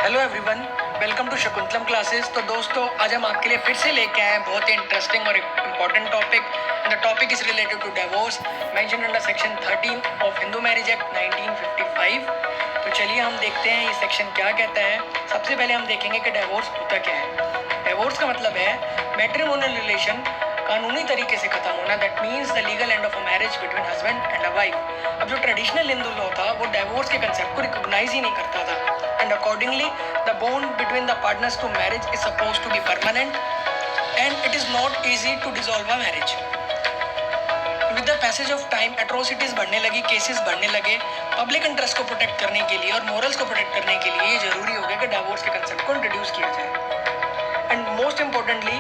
Hello everyone, welcome to Shakuntalam classes. तो दोस्तों, आज हम आपके लिए फिर से लेके आए हैं बहुत ही इंटरेस्टिंग और important topic. The topic is related to divorce mention under section 13 of Hindu marriage act 1955। तो चलिए हम देखते हैं ये सेक्शन क्या कहता है। सबसे पहले हम देखेंगे कि डिवोर्स होता क्या है। डिवोर्स का मतलब है मैट्रिमोनियल रिलेशन कानूनी तरीके से खत्म होना। That means the legal end of a marriage between husband and a wife. अब जो ट्रेडिशनल हिंदू लॉ था वो डिवोर्स के कंसेप्ट को रिकॉग्नाइज ही नहीं करता था। And accordingly, the bond between the partners to marriage is supposed to be permanent, and it is not easy to dissolve a marriage. With the passage of time, atrocities बढ़ने लगी, cases बढ़ने लगे। Public interest को protect करने के लिए और morals को प्रोटेक्ट करने के लिए ये जरूरी हो गया कि डिवोर्स के कंसेप्ट को इंट्रोड्यूस किया जाए। And most importantly,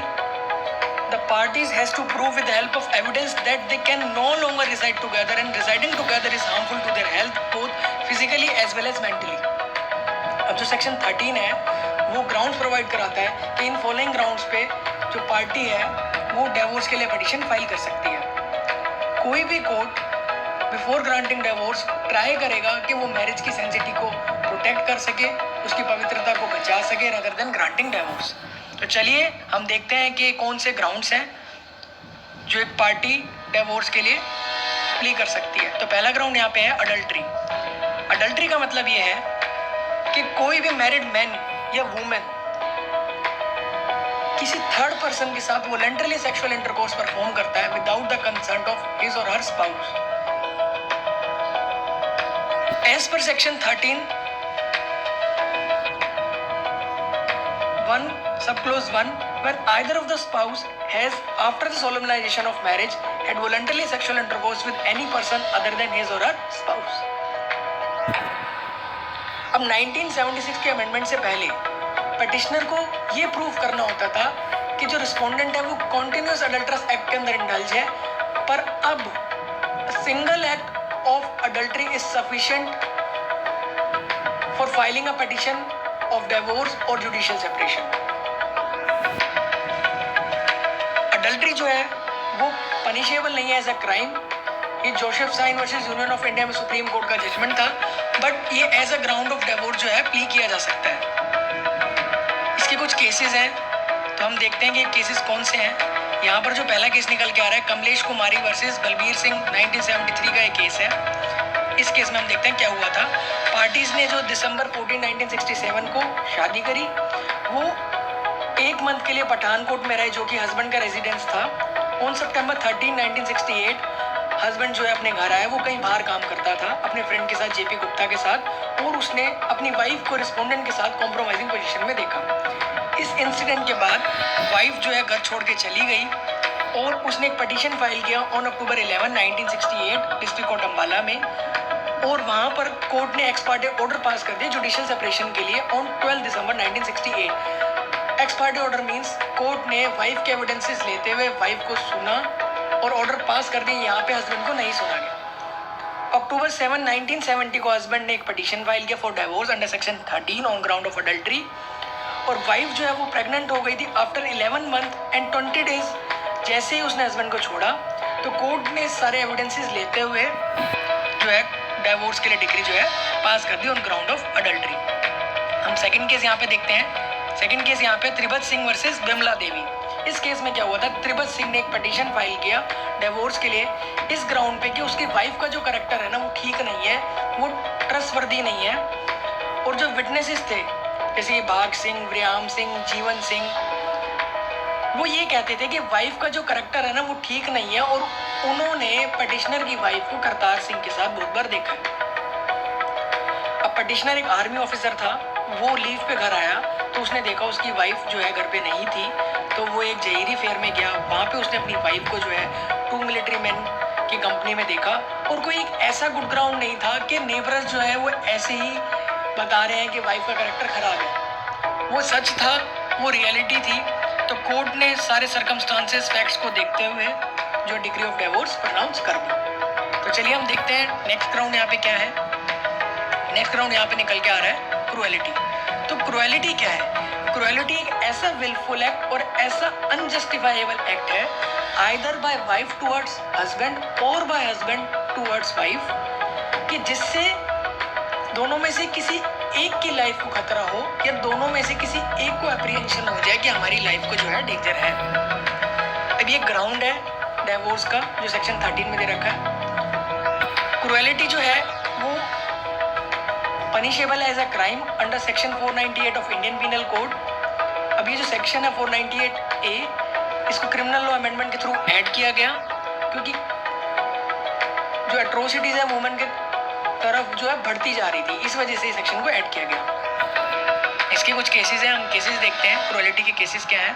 the parties has to prove with the help of evidence that they can no longer reside together, and residing together is harmful to their health both physically as well as mentally. अब जो section 13 है वो grounds provide कराता है कि in following grounds पे जो party है वो डिवोर्स के लिए पिटीशन फाइल कर सकती है। कोई भी court before granting divorce try करेगा कि वो मैरिज की सेंसिटी को प्रोटेक्ट कर सके, उसकी पवित्रता को बचा सके रादर देन ग्रांटिंग डिवोर्स। तो चलिए हम देखते हैं कि कौन से ग्राउंड्स हैं जो एक पार्टी डिवोर्स के लिए प्ली कर सकती है। तो पहला ग्राउंड यहाँ पे है अडल्ट्री। अडल्ट्री का मतलब ये है कि कोई भी मैरिड मैन या वुमेन किसी थर्ड पर्सन के साथ वॉलंटरली सेक्सुअल इंटरकोर्स परफॉर्म करता है without the consent of his और her spouse. As per section 13 1 sub clause 1, when either of the spouse has after the solemnization of marriage had voluntarily sexual intercourse with any person other than his or her spouse। अब 1976 के amendment से पहले petitioner को ये prove करना होता था कि जो रिस्पोंडेंट है वो कॉन्टिन्यूस अडल्ट्रस एक्ट के अंदर इंडल्ज है, पर अब single act of adultery is sufficient for filing a petition of divorce और जुडिशियल सेपरेशन। अडल्ट्री जो है वो पनिशेबल नहीं है एज अ क्राइम। ये Joseph Shine versus union of India में सुप्रीम कोर्ट का जजमेंट था, बट ये as a ground of divorce जो है प्ली किया जा सकता है। इसके कुछ केसेस हैं, तो हम देखते हैं कि केसेस कौन से हैं। यहाँ पर जो पहला केस निकल के आ रहा है कमलेश कुमारी वर्सेस बलबीर सिंह 1973 का एक केस है। इस केस में हम देखते हैं क्या हुआ था। पार्टीज ने जो दिसंबर 14, 1967 को शादी करी, वो एक मंथ के लिए पठानकोट में रहे जो कि हस्बैंड का रेजिडेंस था। ऑन सितंबर 13, 1968 हस्बैंड जो है अपने घर आया। वो कहीं बाहर काम करता था अपने फ्रेंड के साथ, जेपी गुप्ता के साथ, और उसने अपनी वाइफ को रिस्पोंडेंट के साथ कॉम्प्रोमाइजिंग पोजीशन में देखा। इस इंसिडेंट के बाद वाइफ जो है घर छोड़ के चली गई और उसने एक पिटीशन फाइल किया on October 11, 1968 district court Ambala में, और वहां पर कोर्ट ने एक्स पार्टी ऑर्डर पास कर दिया जुडिशियल सेपरेशन के लिए on 12 December 1968। X party order means court ने वाइफ के एविडेंसेस लेते हुए वाइफ को सुना और ऑर्डर पास कर दिया। यहाँ पे हस्बैंड को नहीं सुना गया। अक्टूबर 7, 1970 को हस्बैंड ने एक पिटीशन फाइल किया for divorce under section 13 on ground of adultery, और वाइफ जो है वो प्रेग्नेंट हो गई थी आफ्टर 11 मंथ एंड 20 डेज। जैसे ही उसने हस्बैंड को छोड़ा तो कोर्ट ने सारे एविडेंसेस लेते हुए जो है डिवोर्स के लिए डिग्री जो है पास कर दी ऑन ग्राउंड ऑफ अडल्ट्री। हम सेकंड केस यहाँ पे देखते हैं। सेकंड केस यहाँ पे त्रिभत सिंह वर्सेस बिमला देवी। इस केस में क्या हुआ था, त्रिभत सिंह ने एक पिटीशन फाइल किया डिवोर्स के लिए इस ग्राउंड पे कि उसकी वाइफ का जो कैरेक्टर है ना वो ठीक नहीं है, वो ट्रस्टवर्दी नहीं है, और जो विटनेसेस थे जैसे भाग सिंह, व्रियाम सिंह, जीवन सिंह, वो ये कहते थे कि वाइफ का जो कैरेक्टर है ना वो ठीक नहीं है, और उन्होंने पिटिशनर की वाइफ को करतार सिंह के साथ बहुत बार देखा है। अब पिटिशनर एक आर्मी ऑफिसर था, वो लीव पे घर आया तो उसने देखा उसकी वाइफ जो है घर पे नहीं थी, तो वो एक जहीरी फेयर में गया। वहाँ पे उसने अपनी वाइफ को जो है 2 मिलिट्री मैन की कंपनी में देखा, और कोई एक ऐसा गुड ग्राउंड नहीं था कि नेबर्स जो है वो ऐसे ही बता रहे हैं कि वाइफ का कैरेक्टर खराब है। वो सच था, वो रियलिटी थी। तो कोर्ट ने सारे सर्कमस्टांसेस फैक्ट्स को देखते हुए जो डिग्री ऑफ डिवोर्स प्रोनाउंस कर दी। तो चलिए हम देखते हैं नेक्स्ट ग्राउंड यहाँ पे क्या है। नेक्स्ट ग्राउंड यहाँ पे निकल के आ रहा है क्रुएलिटी। तो क्रुएलिटी क्या है? क्रुएलिटी एक ऐसा विलफुल एक्ट और ऐसा अनजस्टिफाइबल एक्ट है either bye wife towards husband और बाय हस्बैंड टुवर्ड्स वाइफ, कि जिससे दोनों में से किसी एक की लाइफ को खतरा हो या दोनों में से किसी एक को अप्रीहेंशन हो जाए कि हमारी लाइफ को जो है डेंजर है। अब ये ग्राउंड है डिवोर्स का जो सेक्शन 13 में दे रखा है। क्रुएलिटी जो है वो punishable as a crime under section 498 of Indian penal code. अब ये जो सेक्शन है 498A, इसको क्रिमिनल लॉ अमेंडमेंट के थ्रू ऐड किया गया क्योंकि जो एट्रोसिटीज है वुमेन के तरफ जो है बढ़ती जा रही थी, इस वजह से इस सेक्शन को ऐड किया गया। इसके कुछ केसेस हैं, हम केसेस देखते हैं क्रुएलिटी के केसेस क्या हैं।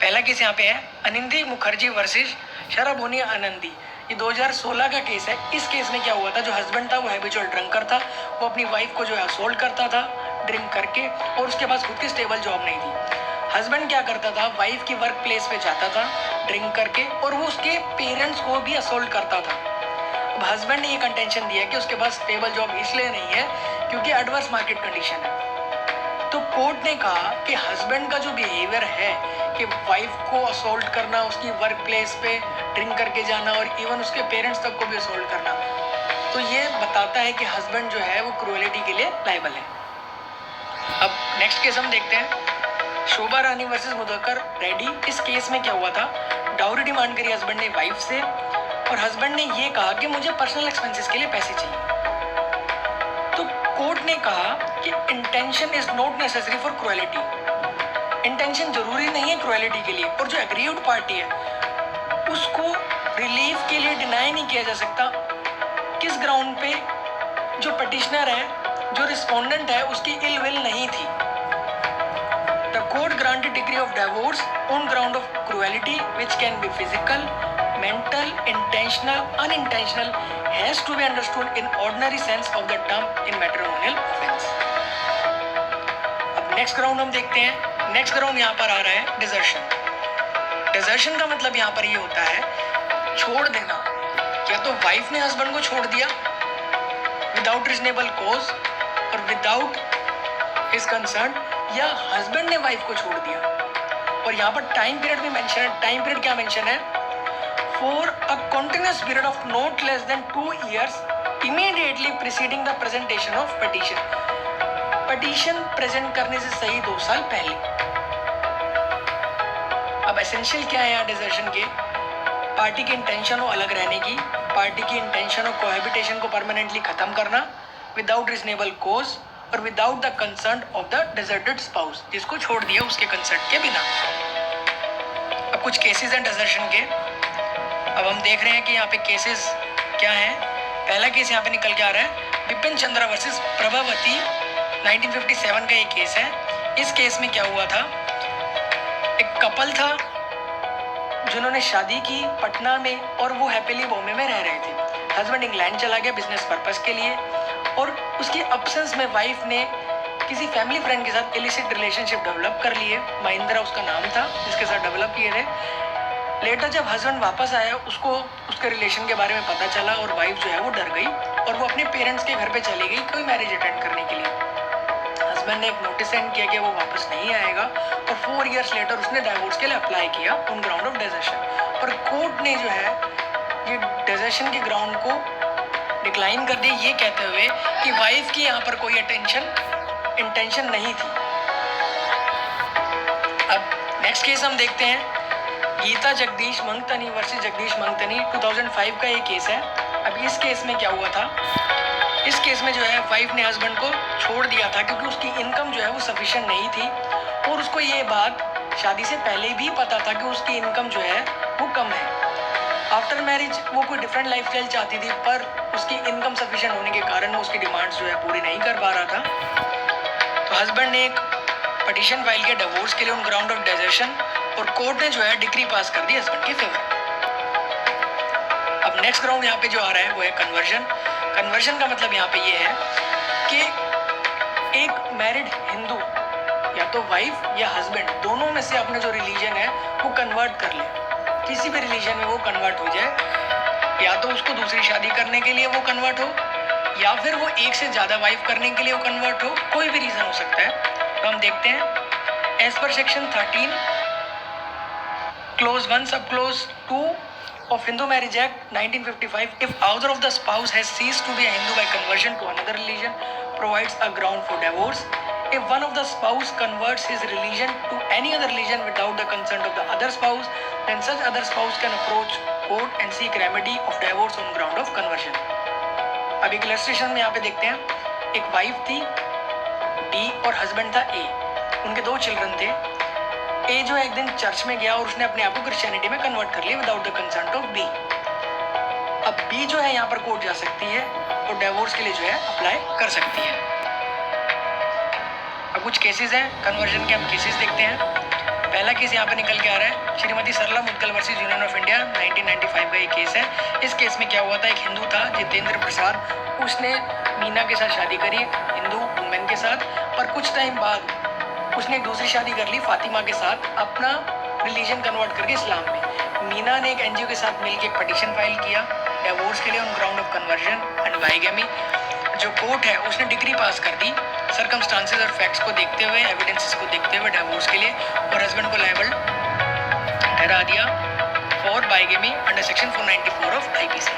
पहला केस यहाँ पे है अनिंदी मुखर्जी वर्सेस शराबोनी आनंदी। ये 2016 का केस है। इस केस में क्या हुआ था, जो हस्बैंड था वो हैबिचुअल ड्रंकर था, वो अपनी वाइफ को जो है असोल्ट करता था ड्रिंक करके, और उसके पास खुद की स्टेबल जॉब नहीं थी। हस्बैंड क्या करता था, वाइफ की वर्क प्लेस पे जाता था ड्रिंक करके, और वो उसके पेरेंट्स को भी असोल्ट करता था। अब हस्बैंड ने ये कंटेंशन दिया कि उसके पास स्टेबल जॉब इसलिए नहीं है क्योंकि एडवर्स मार्केट कंडीशन है। तो कोर्ट ने कहा कि हस्बैंड का जो बिहेवियर है कि वाइफ को असोल्ट करना, उसकी वर्क प्लेस पे ड्रिंक करके जाना और इवन उसके पेरेंट्स तक को भी असोल्ट करना, तो ये बताता है कि हस्बैंड जो है वो क्रूएलिटी के लिए लायबल है। अब नेक्स्ट केस हम देखते हैं, शोभा रानी वर्सेस मुदक्कर रेड्डी। इस केस में क्या हुआ था, डाउरी डिमांड करी हस्बैंड ने वाइफ से, और हस्बैंड ने ये कहा कि मुझे पर्सनल एक्सपेंसेस के लिए पैसे चाहिए। तो कोर्ट ने कहा कि intention is not necessary for cruelty. Intention जरूरी नहीं है क्रूएलिटी के लिए, और जो एग्रीव्ड पार्टी है उसको रिलीफ के लिए डिनाई नहीं किया जा सकता। किस ग्राउंड पे, जो पटिशनर है, जो रिस्पोंडेंट है, उसकी इल विल नहीं थी। The court granted degree of divorce on ground of cruelty which can be physical, mental, intentional, unintentional, has to be understood in ordinary sense of the term in matrimonial offense. अब next ground हम देखते हैं। Next ground यहाँ पर आ रहा है desertion. Desertion का मतलब यहाँ पर ये होता है छोड़ देना। या तो वाइफ ने हस्बैंड को छोड़ दिया विदाउट रीजनेबल कॉज और विदाउट हिज कंसर्न, या हस्बैंड ने वाइफ को छोड़ दिया। और यहाँ पर टाइम पीरियड भी मेंशन है। टाइम पीरियड क्या मेंशन है, for a continuous period of not less than 2 years immediately preceding the presentation of petition. petition present करने से सही 2 साल पहले। अब एसेंशियल क्या है यहाँ डिजर्शन के, पार्टी की इंटेंशन हो अलग रहने की, पार्टी की इंटेंशन हो कोहैबिटेशन को परमानेंटली खत्म करना विदाउट रीजनेबल कॉज और without the concern of the deserted spouse, जिसको छोड़ दिया उसके कंसर्ट के बिना। अब कुछ केसेस हैं डिजर्शन के। अब हम देख रहे हैं कि यहाँ पे केसेस क्या हैं। पहला केस यहाँ पे निकल के आ रहा है बिपिन चंद्रा वर्सेस प्रभावती, 1957 का ये केस है। इस केस में क्या हुआ था, एक कपल था जिन्होंने शादी की पटना में और वो हैप्पीली बॉम्बे में रह रहे थे। हस्बैंड इंग्लैंड चला गया बिजनेस पर्पस के लिए, और उसकी अब्सेंस में वाइफ ने किसी फैमिली फ्रेंड के साथ इलिसिट रिलेशनशिप डेवलप कर लिए। महिंद्रा उसका नाम था जिसके साथ डेवलप किए थे। लेटर जब हस्बैंड वापस आया, उसको उसके रिलेशन के बारे में पता चला और वाइफ जो है वो डर गई और वो अपने पेरेंट्स के घर पे चली गई कोई मैरिज अटेंड करने के लिए। हस्बैंड ने एक नोटिस सेंड किया कि वो वापस नहीं आएगा, और 4 इयर्स लेटर उसने डाइवोर्स के लिए अप्लाई किया ऑन ग्राउंड ऑफ डिजर्शन। और कोर्ट ने जो है ये डिजर्शन के ग्राउंड को डिक्लाइन कर दिया, ये कहते हुए कि वाइफ की यहाँ पर कोई इंटेंशन नहीं थी। अब नेक्स्ट केस हम देखते हैं, गीता जगदीश मंगतनी वर्सेस जगदीश मंगतनी, 2005 का ये केस है। अब इस केस में क्या हुआ था, इस केस में जो है वाइफ ने हस्बैंड को छोड़ दिया था क्योंकि उसकी इनकम जो है वो सफिशिएंट नहीं थी, और उसको ये बात शादी से पहले भी पता था कि उसकी इनकम जो है वो कम है। आफ्टर मैरिज वो कोई डिफरेंट लाइफस्टाइल चाहती थी, पर उसकी इनकम सफिशिएंट होने के कारण वो उसकी डिमांड्स जो है पूरी नहीं कर पा रहा था। तो हस्बैंड ने एक पिटीशन फाइल किया डिवोर्स के लिए ऑन ग्राउंड ऑफ डिजर्शन, और कोर्ट ने जो है डिक्री पास कर दी हस्बैंड के फेवर। अब नेक्स्ट ग्राउंड यहाँ पे जो आ रहा है वो है कन्वर्जन। कन्वर्जन का मतलब यहाँ पे ये है कि एक मैरिड हिंदू या तो वाइफ या हस्बैंड दोनों में से अपने जो रिलीजन है वो कन्वर्ट कर ले, किसी भी रिलीजन में वो कन्वर्ट हो जाए, या तो उसको दूसरी शादी करने के लिए वो कन्वर्ट हो, या फिर वो एक से ज़्यादा वाइफ करने के लिए वो कन्वर्ट हो, कोई भी रीज़न हो सकता है। तो हम देखते हैं as per section 13 close 1 sub close 2 of Hindu Marriage Act 1955, if either of the spouse has ceased to be a Hindu by conversion to another religion, provides a ground for divorce. If one of the spouse converts his religion to any other religion without the consent of the other spouse, then such other spouse can approach court and seek remedy of divorce on ground of conversion. अब एक illustration में यहाँ पे देखते हैं, एक wife थी B और हस्बैंड था ए, उनके 2 चिल्ड्रन थे। ए जो है एक दिन चर्च में गया और उसने अपने आप को क्रिश्चियनिटी में कन्वर्ट कर लिया without the consent of B. अब बी जो है यहाँ पर कोर्ट जा सकती है और डिवोर्स के लिए जो है अप्लाई कर सकती है। अब कुछ केसेस हैं कन्वर्जन के, हम केसेस देखते हैं। पहला केस यहाँ पर निकल के आ रहा है, Shrimati Sarla Mudgal versus union of India 1995 का ये केस है। इस केस में क्या हुआ था, एक हिंदू था जितेंद्र प्रसाद, उसने मीना के साथ शादी करी, हिंदू वुमेन के साथ, पर कुछ टाइम बाद उसने एक दूसरी शादी कर ली फातिमा के साथ, अपना रिलीजन कन्वर्ट करके इस्लाम में। मीना ने एक एनजीओ के साथ मिलकर एक पिटीशन फाइल किया डिवोर्स के लिए on ground of conversion and bigamy. जो कोर्ट है उसने डिग्री पास कर दी सर्कमस्टांसेस और फैक्ट्स को देखते हुए, एविडेंसेस को देखते हुए डिवोर्स के लिए, और हस्बैंड को लायबल ठहरा दिया for bigamy under section 494 of IPC.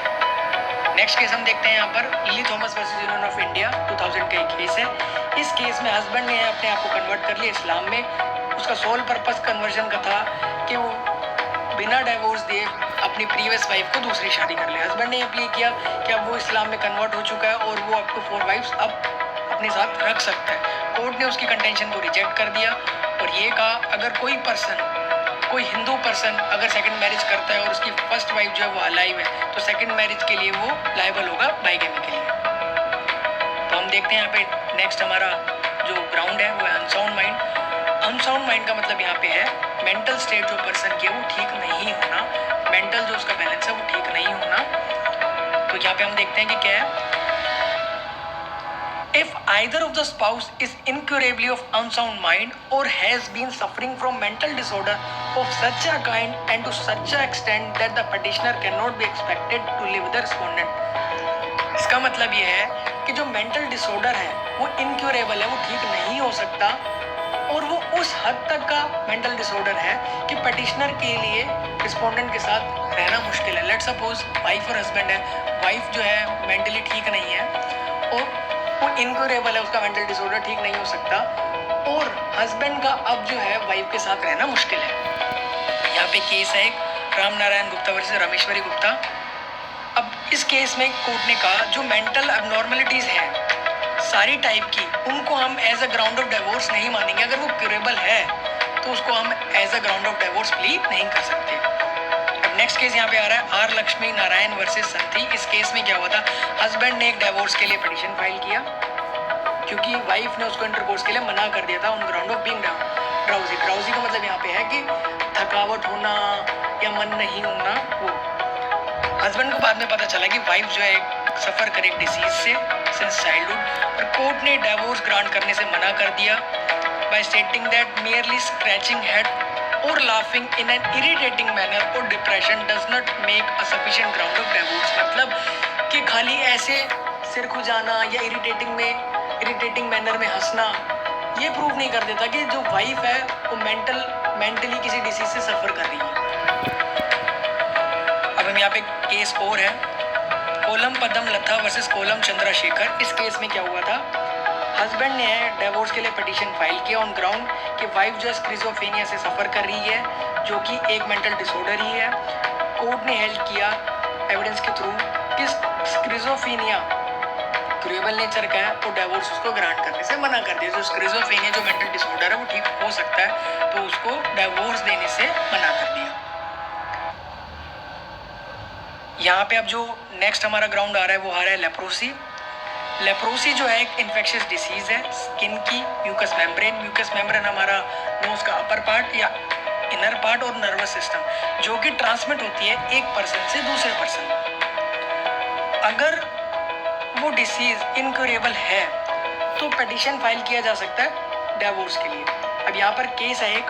Next case हम देखते हैं यहाँ पर, lily Thomas versus union of India 2000 का एक केस है। इस केस में हस्बैंड ने अपने आप को कन्वर्ट कर लिया इस्लाम में। उसका सोल पर्पस कन्वर्जन का था कि वो बिना डिवोर्स दिए अपनी प्रीवियस वाइफ को दूसरी शादी कर ले। हस्बैंड ने अप्लाई किया कि अब वो इस्लाम में कन्वर्ट हो चुका है और वो अप टू 4 वाइफ्स अब अपने साथ रख सकता है। कोर्ट ने उसकी कंटेंशन को रिजेक्ट कर दिया और ये कहा अगर कोई पर्सन, कोई हिंदू पर्सन अगर सेकंड मैरिज करता है और उसकी फर्स्ट वाइफ जो है वो अलाइव है, तो सेकंड मैरिज के लिए वो लायबल होगा बाइगेमी के लिए। तो हम देखते हैं यहाँ पे नेक्स्ट हमारा जो ग्राउंड है वो है अनसाउंड माइंड। अनसाउंड माइंड का मतलब यहाँ पे है मेंटल स्टेट जो पर्सन की है वो ठीक नहीं होना, मेंटल जो उसका बैलेंस है वो ठीक नहीं होना। तो यहाँ पे हम देखते हैं कि क्या है, if either of the spouse is incurably of unsound mind or has been suffering from mental disorder of such a kind and to such a extent that the petitioner cannot be expected to live with the respondent। इसका मतलब ये है कि जो mental disorder है वो incurable है, वो ठीक नहीं हो सकता, और वो उस हद तक का मेंटल डिसऑर्डर है कि पेटिशनर के लिए रिस्पोंडेंट के साथ रहना मुश्किल है। लेट्स सपोज वाइफ और हस्बैंड है, वाइफ जो है मेंटली ठीक नहीं है और वो इनक्यूरेबल है, उसका मेंटल डिसऑर्डर ठीक नहीं हो सकता, और हस्बैंड का अब जो है वाइफ के साथ रहना मुश्किल है। यहाँ पे केस है एक राम नारायण गुप्ता वर्सेस रामेश्वरी गुप्ता। अब इस केस में कोर्ट ने कहा जो मेंटल अबनॉर्मलिटीज हैं सारी टाइप की, उनको हम as a ground of divorce नहीं मानेंगे। अगर वो क्यूरेबल है तो उसको हम as a ground of divorce plead नहीं कर सकते। अब नेक्स्ट केस यहाँ पे आ रहा है आर लक्ष्मी नारायण वर्सेस संथी। इस केस में क्या हुआ था, हस्बैंड ने एक डिवोर्स के लिए पिटीशन फाइल किया क्योंकि वाइफ ने उसको इंटरकोर्स के लिए मना कर दिया था on ground of being drowsy. Drowsy का मतलब यहाँ पे है कि थकावट होना या मन नहीं होना। वो हस्बैंड को बाद में पता चला कि वाइफ जो है सफर करे एक डिसीज से सिंस चाइल्डहुड, और कोर्ट ने डिवोर्स ग्रांट करने से मना कर दिया by stating that merely scratching head or laughing in an irritating manner or depression does not make a sufficient ground of divorce। मतलब कि खाली ऐसे सिर खुजाना या इरिटेटिंग मैनर में हंसना ये प्रूव नहीं कर देता कि जो वाइफ है वो मेंटली किसी डिसीज से सफर कर रही है। अब हम यहाँ पे केस और है कोलम पदम लता वर्सेस कोलम चंद्रशेखर। इस केस में क्या हुआ था, हस्बैंड ने डिवोर्स के लिए पिटीशन फाइल किया ऑन ग्राउंड कि वाइफ जो स्क्रिजोफेनिया से सफ़र कर रही है जो कि एक मेंटल डिसऑर्डर ही है। कोर्ट ने हेल्प किया एविडेंस के थ्रू कि स्क्रिजोफेनिया क्यूरेबल नेचर का है, तो डिवोर्स उसको ग्रांट करने से मना कर दिया। जो स्क्रिजोफेनिया जो मेंटल डिसऑर्डर है वो ठीक हो सकता है, तो उसको डिवोर्स देने से मना कर दिया। यहाँ पे अब जो नेक्स्ट हमारा ग्राउंड आ रहा है वो आ रहा है लेप्रोसी। लेप्रोसी जो है एक इन्फेक्शियस डिसीज है स्किन की, म्यूकस मेम्ब्रेन हमारा नोज का अपर पार्ट या इनर पार्ट और नर्वस सिस्टम जो कि ट्रांसमिट होती है एक पर्सन से दूसरे पर्सन। अगर वो डिसीज इनक्यूरेबल है तो पिटीशन फाइल किया जा सकता है डिवोर्स के लिए। अब यहाँ पर केस है एक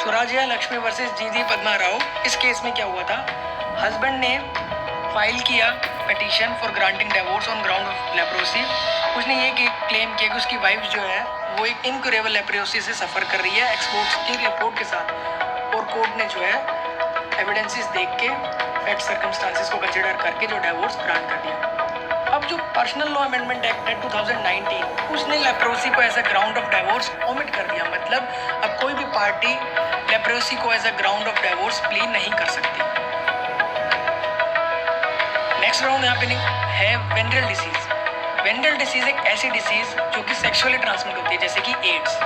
सुराजया लक्ष्मी वर्सेस जीजी पद्मा राव। इस केस में क्या हुआ था, हस्बैंड ने फाइल किया petition for granting divorce on ground of leprosy. उसने ये क्लेम किया कि उसकी वाइफ जो है वो एक इनक्यूरेबल लेप्रोसी से सफ़र कर रही है एक्सपोर्ट्स की रिपोर्ट के साथ, और कोर्ट ने जो है एविडेंसेस देख के फैक्ट सर्कमस्टांसेस को कंसिडर करके जो डिवोर्स ग्रांट कर दिया। अब अब जो पर्सनल लॉ अमेंडमेंट एक्ट है 2019, उसने लेप्रोसी को as a ground of divorce omit कर दिया। मतलब अब कोई भी पार्टी लेप्रोसी को as a ground of divorce plea नहीं कर सकती। नेक्स्ट राउंड यहाँ पे है वेनरल डिसीज। वेनरल डिसीज एक ऐसी डिसीज जो कि सेक्सुअली ट्रांसमिट होती है, जैसे कि ads.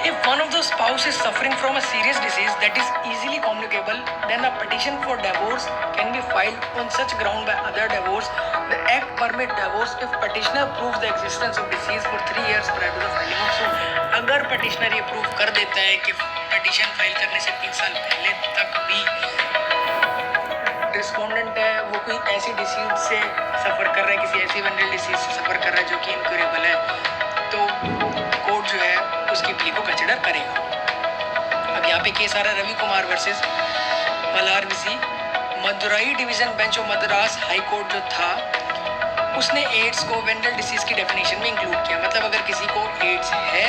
If one of the spouse is suffering from a serious disease that is easily communicable, then a petition for divorce can be filed on such ground by other divorce. The act permit divorce if petitioner proves the existence of disease for 3 years prior to the filing of suit. अगर petitioner ये prove कर देता है कि petition file करने से 3 साल पहले तक भी रिस्पोंडेंट है वो कोई ऐसी डिसीज से सफ़र कर रहा है, किसी ऐसी वेनरल डिसीज से सफ़र कर रहा है जो कि इनक्यूरेबल है, तो कोर्ट जो है उसकी प्ली को कंसिडर करेगा। अब यहाँ पे केस आ रहा है Ravi Kumar versus Malarvizhi. Madurai division bench of Madras high court जो था उसने एड्स को वेनरल डिसीज की डेफिनेशन में इंक्लूड किया। मतलब अगर किसी को एड्स है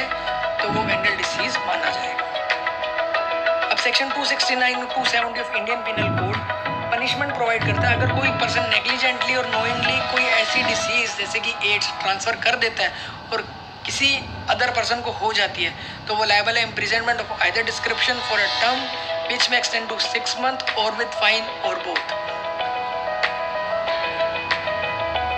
तो वो वेनरल डिसीज माना जाएगा। अब सेक्शन 269 और 270 of Indian penal code punishment provide करता है। अगर कोई पर्सन नेग्लिजेंटली और नोइंगली कोई ऐसी डिसीज जैसे कि एड्स ट्रांसफर कर देता है और किसी अदर पर्सन को हो जाती है तो वो लायबल है imprisonment of either description for a term which में एक्सटेंड टू 6 months और विद फाइन और बोथ।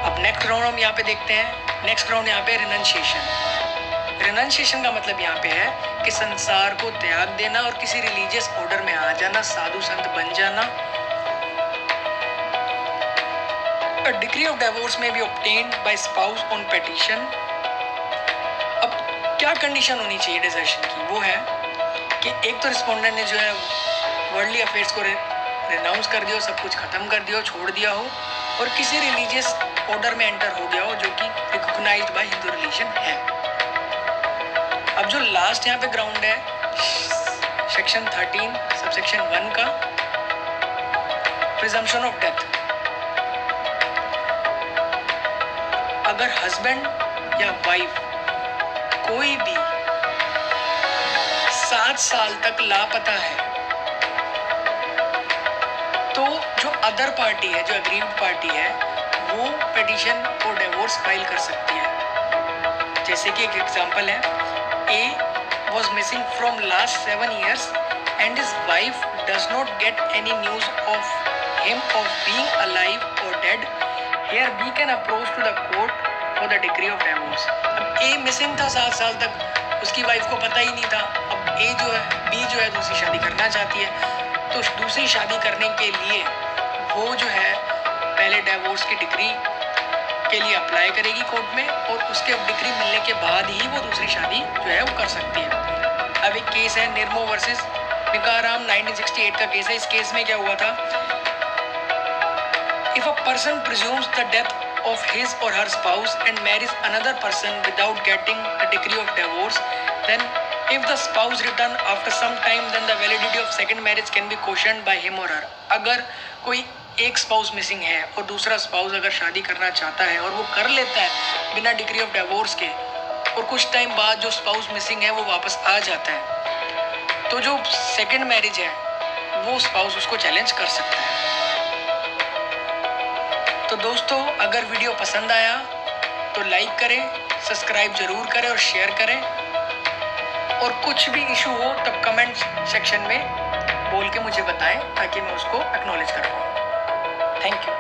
अब नेक्स्ट राउंड हम यहाँ पे देखते हैं। नेक्स्ट राउंड यहाँ पे रिनंशिएशन। रिनंशिएशन का मतलब यहाँ पे है कि संसार को त्याग देना और किसी रिलीजियस ऑर्डर में आ जाना, साधु संत बन जाना। A decree of divorce may be obtained by spouse on petition. अब क्या कंडीशन होनी चाहिए डिसर्शन की? वो है कि एक तो रिस्पोंडेंट ने जो है वर्ल्डली अफेयर्स को रिनाउंस कर दिया, सब कुछ खत्म कर दिया, छोड़ दिया हो और किसी रिलीजियस ऑर्डर में एंटर हो गया हो जो कि रिकॉग्नाइज्ड बाय हिंदू रिलीजन है। अब जो लास्ट यहाँ पे ग्राउंड है सेक्शन 13 सबसेक्शन 1 का प्रिजम्पशन ऑफ डेथ। अगर हस्बैंड या वाइफ कोई भी 7 साल तक लापता है तो जो अदर पार्टी है, जो अग्रीव्ड पार्टी है, वो पिटीशन फॉर डिवोर्स फाइल कर सकती है। जैसे कि एक एग्जांपल है, ए was missing from last 7 years and his wife does not get any news of him of being alive और dead. Here B can approach to the court for the decree of divorce. अब A missing था 7 साल तक, उसकी wife को पता ही नहीं था। अब A जो है, B जो है दूसरी शादी करना चाहती है, तो दूसरी शादी करने के लिए वो जो है पहले डिवोर्स की डिक्री के लिए अप्लाई करेगी कोर्ट में और उसके डिक्री मिलने के बाद ही वो दूसरी शादी जो है वो कर सकती है। अब एक केस है निर्मो वर्सेस निकाराम 1968 का केस है। इस केस में क्या हुआ था, if a person presumes the death of his or her spouse and marries another person without getting a decree of divorce, then if the spouse return after some time, then the validity of second marriage can be questioned by him or her. अगर कोई एक spouse missing है और दूसरा spouse अगर शादी करना चाहता है और वो कर लेता है बिना डिक्री ऑफ डिवोर्स के और कुछ टाइम बाद जो स्पाउस मिसिंग है वो वापस आ जाता है, तो जो सेकंड मैरिज है वो स्पाउस उसको चैलेंज कर सकता है। तो दोस्तों अगर वीडियो पसंद आया तो लाइक करें, सब्सक्राइब जरूर करें और शेयर करें, और कुछ भी इशू हो तो कमेंट सेक्शन में बोल के मुझे बताएं ताकि मैं उसको एक्नॉलेज कर पाऊँ। Thank you.